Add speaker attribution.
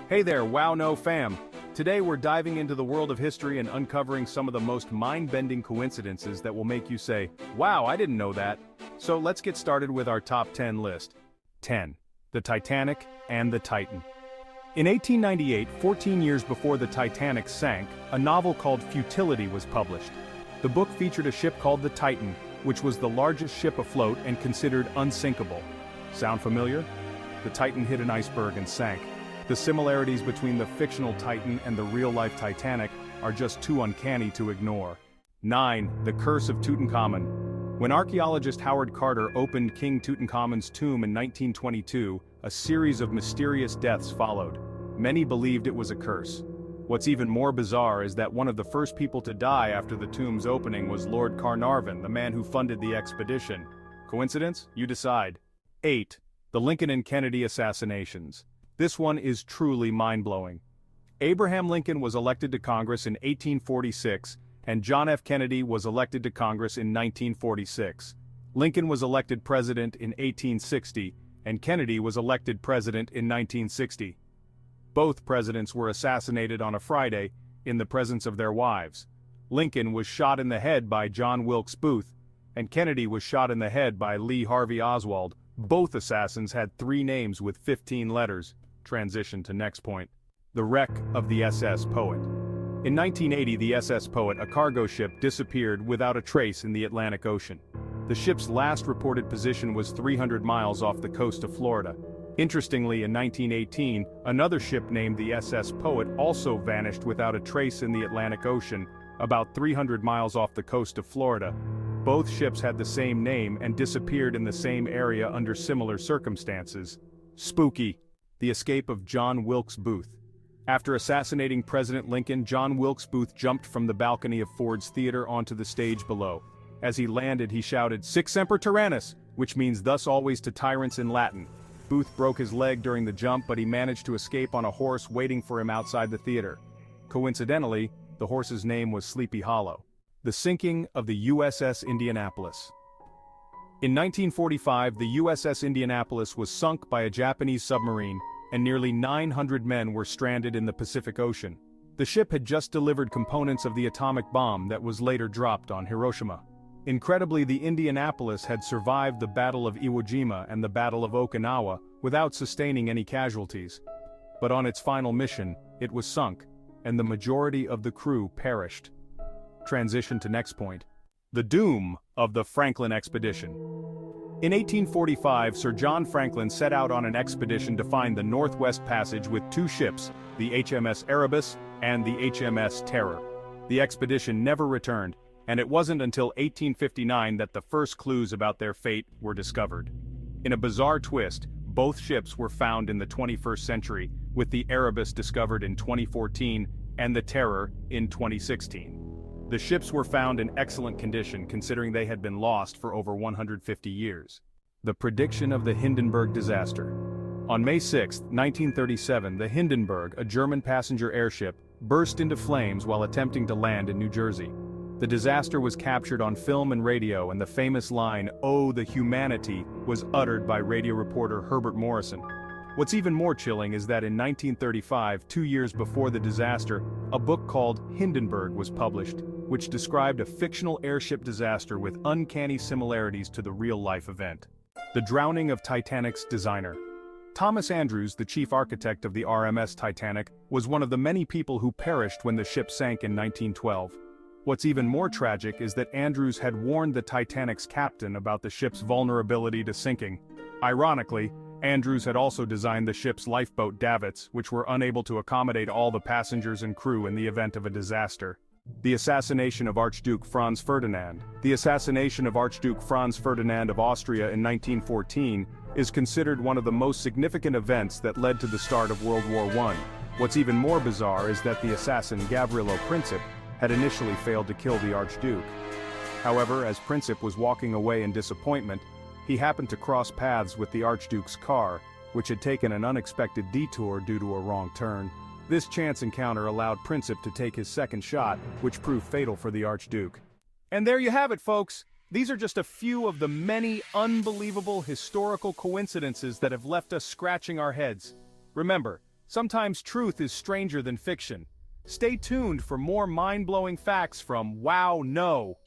Speaker 1: Hey there, Wow No fam! Today we're diving into the world of history and uncovering some of the most mind-bending coincidences that will make you say, wow, I didn't know that. So let's get started with our top 10 list. 10. The Titanic and the Titan. In 1898, 14 years before the Titanic sank, a novel called Futility was published. The book featured a ship called the Titan, which was the largest ship afloat and considered unsinkable. Sound familiar? The Titan hit an iceberg and sank. The similarities between the fictional Titan and the real-life Titanic are just too uncanny to ignore. 9. The Curse of Tutankhamun. When archaeologist Howard Carter opened King Tutankhamun's tomb in 1922, a series of mysterious deaths followed. Many believed it was a curse. What's even more bizarre is that one of the first people to die after the tomb's opening was Lord Carnarvon, the man who funded the expedition. Coincidence? You decide. 8. The Lincoln and Kennedy assassinations. This one is truly mind-blowing. Abraham Lincoln was elected to Congress in 1846, and John F. Kennedy was elected to Congress in 1946. Lincoln was elected president in 1860, and Kennedy was elected president in 1960. Both presidents were assassinated on a Friday, in the presence of their wives. Lincoln was shot in the head by John Wilkes Booth, and Kennedy was shot in the head by Lee Harvey Oswald. Both assassins had 3 names with 15 letters. Transition to next point. The wreck of the SS Poet. In 1980, the SS Poet, a cargo ship, disappeared without a trace in the Atlantic Ocean. The ship's last reported position was 300 miles off the coast of Florida. Interestingly, in 1918, another ship named the SS Poet also vanished without a trace in the Atlantic Ocean, about 300 miles off the coast of Florida. Both ships had the same name and disappeared in the same area under similar circumstances. Spooky. The escape of John Wilkes Booth. After assassinating President Lincoln, John Wilkes Booth jumped from the balcony of Ford's Theater onto the stage below. As he landed, he shouted, "Sic Semper Tyrannis," which means thus always to tyrants in Latin. Booth broke his leg during the jump, but he managed to escape on a horse waiting for him outside the theater. Coincidentally, the horse's name was Sleepy Hollow. The sinking of the USS Indianapolis. In 1945, the USS Indianapolis was sunk by a Japanese submarine, and nearly 900 men were stranded in the Pacific Ocean. The ship had just delivered components of the atomic bomb that was later dropped on Hiroshima. Incredibly, the Indianapolis had survived the Battle of Iwo Jima and the Battle of Okinawa without sustaining any casualties. But on its final mission, it was sunk, and the majority of the crew perished. Transition to next point. The doom of the Franklin expedition. In 1845, Sir John Franklin set out on an expedition to find the Northwest Passage with 2 ships, the HMS Erebus and the HMS Terror. The expedition never returned, and it wasn't until 1859 that the first clues about their fate were discovered. In a bizarre twist, both ships were found in the 21st century, with the Erebus discovered in 2014 and the Terror in 2016. The ships were found in excellent condition considering they had been lost for over 150 years. The prediction of the Hindenburg disaster. On May 6, 1937, the Hindenburg, a German passenger airship, burst into flames while attempting to land in New Jersey. The disaster was captured on film and radio, and the famous line, "Oh, the humanity," was uttered by radio reporter Herbert Morrison. What's even more chilling is that in 1935, 2 years before the disaster, a book called Hindenburg was published, which described a fictional airship disaster with uncanny similarities to the real-life event. The drowning of Titanic's designer. Thomas Andrews, the chief architect of the RMS Titanic, was one of the many people who perished when the ship sank in 1912. What's even more tragic is that Andrews had warned the Titanic's captain about the ship's vulnerability to sinking. Ironically, Andrews had also designed the ship's lifeboat davits, which were unable to accommodate all the passengers and crew in the event of a disaster. The assassination of Archduke Franz Ferdinand. The assassination of Archduke Franz Ferdinand of Austria in 1914 is considered one of the most significant events that led to the start of World War I. What's even more bizarre is that the assassin Gavrilo Princip had initially failed to kill the Archduke. However, as Princip was walking away in disappointment, he happened to cross paths with the Archduke's car, which had taken an unexpected detour due to a wrong turn. This chance encounter allowed Princip to take his second shot, which proved fatal for the Archduke. And there you have it, folks! These are just a few of the many unbelievable historical coincidences that have left us scratching our heads. Remember, Sometimes truth is stranger than fiction. Stay tuned for more mind-blowing facts from Wow No!